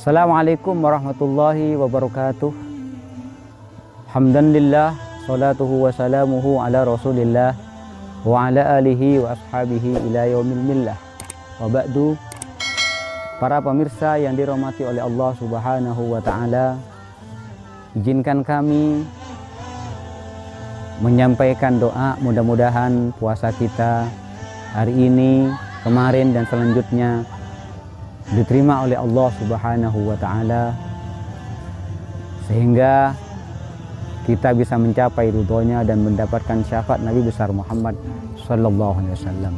Assalamualaikum warahmatullahi wabarakatuh. Hamdanillah, salatuhu wa salamuhu ala rasulillah wa ala alihi wa ashabihi ila yaumil millah. Wa ba'du. Para pemirsa yang dirahmati oleh Allah Subhanahu wa ta'ala, izinkan kami menyampaikan doa mudah-mudahan puasa kita hari ini, kemarin dan selanjutnya diterima oleh Allah Subhanahu wa ta'ala, sehingga kita bisa mencapai ridhonya dan mendapatkan syafaat Nabi besar Muhammad sallallahu alaihi wasallam.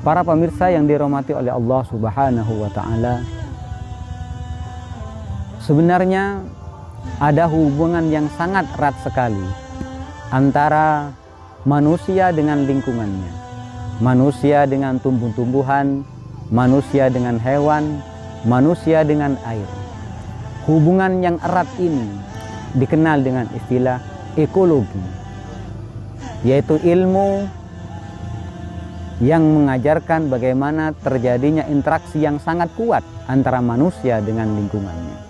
Para pemirsa yang dirahmati oleh Allah Subhanahu wa ta'ala, sebenarnya ada hubungan yang sangat erat sekali antara manusia dengan lingkungannya, manusia dengan tumbuh-tumbuhan, manusia dengan hewan, manusia dengan air. Hubungan yang erat ini dikenal dengan istilah ekologi, yaitu ilmu yang mengajarkan bagaimana terjadinya interaksi yang sangat kuat antara manusia dengan lingkungannya.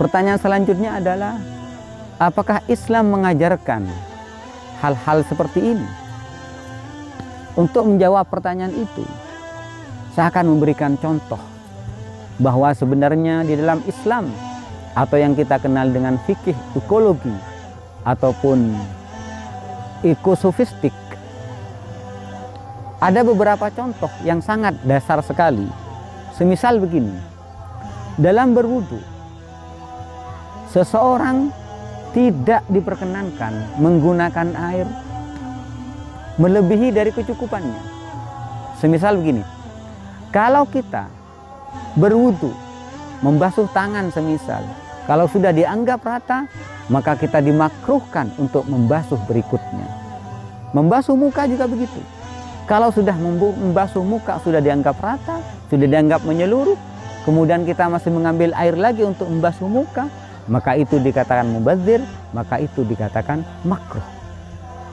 Pertanyaan selanjutnya adalah, apakah Islam mengajarkan hal-hal seperti ini? Untuk menjawab pertanyaan itu, saya akan memberikan contoh bahwa sebenarnya di dalam Islam atau yang kita kenal dengan fikih ekologi ataupun ekosofistik, ada beberapa contoh yang sangat dasar sekali. Semisal begini, dalam berwudu, seseorang tidak diperkenankan menggunakan air melebihi dari kecukupannya. Semisal begini, kalau kita berwudu, membasuh tangan semisal, kalau sudah dianggap rata, maka kita dimakruhkan untuk membasuh berikutnya. Membasuh muka juga begitu. Kalau sudah membasuh muka sudah dianggap rata, sudah dianggap menyeluruh, kemudian kita masih mengambil air lagi untuk membasuh muka, maka itu dikatakan mubadzir, maka itu dikatakan makruh.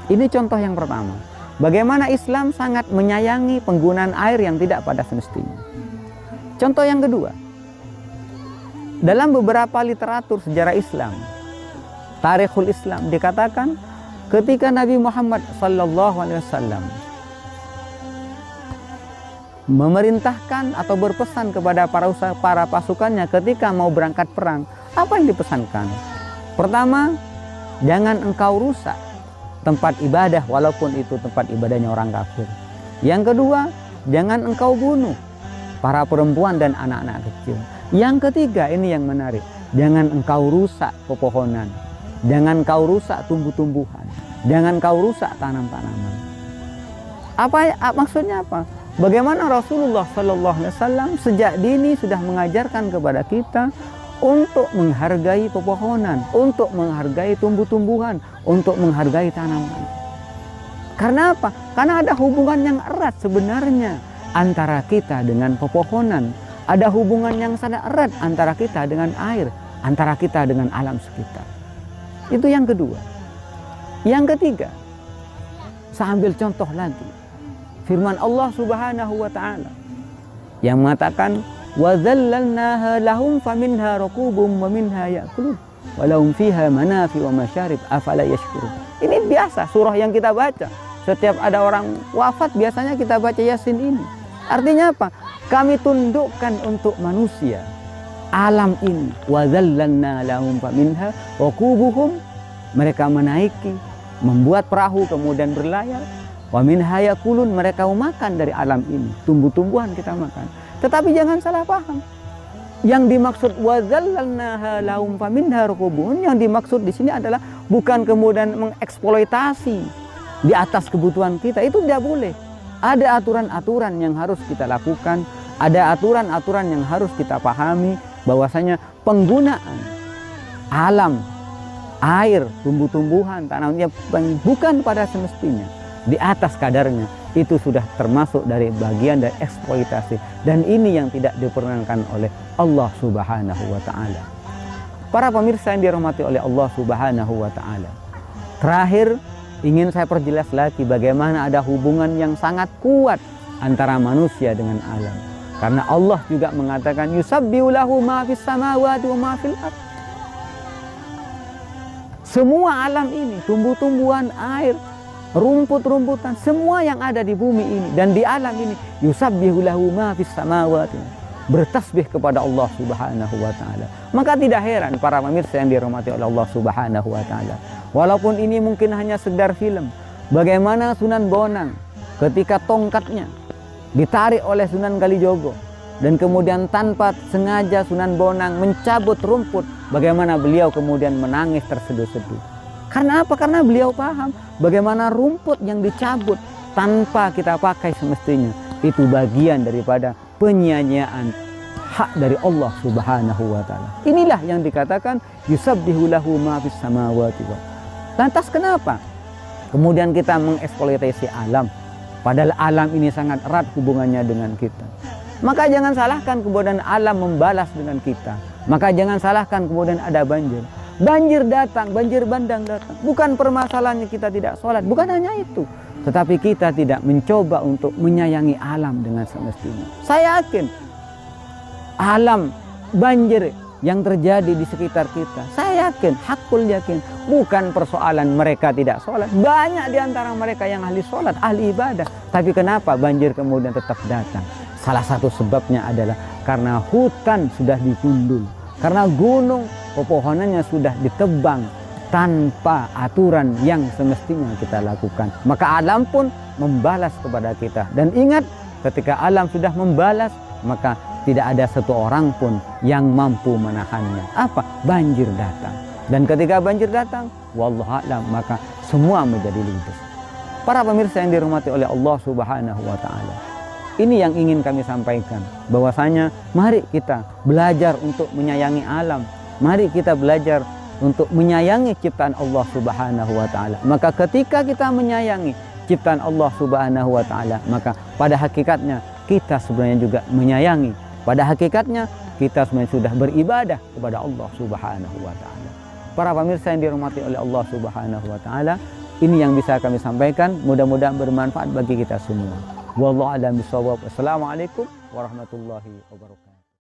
Ini contoh yang pertama. Bagaimana Islam sangat menyayangi penggunaan air yang tidak pada semestinya. Contoh yang kedua, dalam beberapa literatur sejarah Islam, Tarikhul Islam, dikatakan ketika Nabi Muhammad SAW memerintahkan atau berpesan kepada para pasukannya ketika mau berangkat perang, apa yang dipesankan? Pertama, jangan engkau rusak tempat ibadah walaupun itu tempat ibadahnya orang kafir. Yang kedua, jangan engkau bunuh para perempuan dan anak-anak kecil. Yang ketiga, ini yang menarik, jangan engkau rusak pepohonan, jangan engkau rusak tumbuh-tumbuhan, jangan engkau rusak tanam-tanaman. Maksudnya apa? Bagaimana Rasulullah SAW sejak dini sudah mengajarkan kepada kita untuk menghargai pepohonan, untuk menghargai tumbuh-tumbuhan, untuk menghargai tanaman. Karena apa? Karena ada hubungan yang erat sebenarnya antara kita dengan pepohonan. Ada hubungan yang sangat erat antara kita dengan air, antara kita dengan alam sekitar. Itu yang kedua. Yang ketiga, saya ambil contoh lagi. Firman Allah Subhanahu wa ta'ala yang mengatakan, وَذَلَّلْنَاهَا لَهُمْ فَمِنْهَا رَكُوبٌ وَمِنْهَا يَأْكُلُونَ وَلَهُمْ فِيهَا مَنَافِعُ وَمَشَارِبُ أَفَلَا يَشْكُرُونَ. Ini biasa surah yang kita baca. Setiap ada orang wafat biasanya kita baca Yasin ini. Artinya apa? Kami tundukkan untuk manusia alam ini. وَذَلَّلْنَا لَهُمْ فَمِنْهَا رَكُوبُهُمْ. Mereka menaiki, membuat perahu kemudian berlayar. وَمِنْهَا يَأْكُلُونَ. Mereka makan dari alam ini. Tumbuh-tumbuhan kita makan. Tetapi jangan salah paham. Yang dimaksud وَذَلَّلْنَاهَا لَهُمْ فَمِنْهَا رَكُوبُهُمْ, yang dimaksud di sini adalah bukan kemudian mengeksploitasi di atas kebutuhan kita. Itu tidak boleh. Ada aturan-aturan yang harus kita lakukan, ada aturan-aturan yang harus kita pahami, bahwasanya penggunaan alam, air, tumbuh-tumbuhan, tanamannya bukan pada semestinya, di atas kadarnya, itu sudah termasuk dari bagian dari eksploitasi, dan ini yang tidak diperkenankan oleh Allah Subhanahu wa ta'ala. Para pemirsa yang dirahmati oleh Allah Subhanahu wa ta'ala, terakhir ingin saya perjelas lagi bagaimana ada hubungan yang sangat kuat antara manusia dengan alam. Karena Allah juga mengatakan yusabbihu lahu ma fis samawati wa ma fil ardh. Semua alam ini, tumbuh-tumbuhan, air, rumput-rumputan, semua yang ada di bumi ini dan di alam ini, yusabbihu lahu ma fis samawati, bertasbih kepada Allah Subhanahu wa taala. Maka tidak heran para pemirsa yang dirahmati oleh Allah Subhanahu wa taala. Walaupun ini mungkin hanya sekedar film, bagaimana Sunan Bonang ketika tongkatnya ditarik oleh Sunan Kalijogo dan kemudian tanpa sengaja Sunan Bonang mencabut rumput, bagaimana beliau kemudian menangis terseduh-seduh. Karena apa? Karena beliau paham bagaimana rumput yang dicabut tanpa kita pakai semestinya itu bagian daripada penyia-nyiaan hak dari Allah Subhanahu wa taala. Inilah yang dikatakan yusabbihu lahu ma fis samawati wal ardh. Lantas kenapa kemudian kita mengeksploitasi alam? Padahal alam ini sangat erat hubungannya dengan kita. Maka jangan salahkan kemudian alam membalas dengan kita. Maka jangan salahkan kemudian ada banjir. Banjir datang, banjir bandang datang. Bukan permasalahannya kita tidak sholat, bukan hanya itu. Tetapi kita tidak mencoba untuk menyayangi alam dengan semestinya. Saya yakin alam banjir yang terjadi di sekitar kita, saya yakin, hakul yakin, bukan persoalan mereka tidak sholat. Banyak di antara mereka yang ahli sholat, ahli ibadah. Tapi kenapa banjir kemudian tetap datang? Salah satu sebabnya adalah karena hutan sudah digundul, karena gunung pepohonannya sudah ditebang tanpa aturan yang semestinya kita lakukan. Maka alam pun membalas kepada kita. Dan ingat, ketika alam sudah membalas, maka tidak ada satu orang pun yang mampu menahannya. Apa? Banjir datang. Dan ketika banjir datang, wallahu a'lam, maka semua menjadi ludes. Para pemirsa yang dirahmati oleh Allah Subhanahu wa taala, ini yang ingin kami sampaikan, bahwasanya mari kita belajar untuk menyayangi alam. Mari kita belajar untuk menyayangi ciptaan Allah Subhanahu wa taala. Maka ketika kita menyayangi ciptaan Allah Subhanahu wa taala, maka pada hakikatnya kita sebenarnya juga menyayangi. Pada hakikatnya kita sebenarnya sudah beribadah kepada Allah Subhanahu wa taala. Para pemirsa yang dirahmati oleh Allah Subhanahu wa taala, ini yang bisa kami sampaikan, mudah-mudahan bermanfaat bagi kita semua. Wallahu a'lam bishawab. Assalamualaikum warahmatullahi wabarakatuh.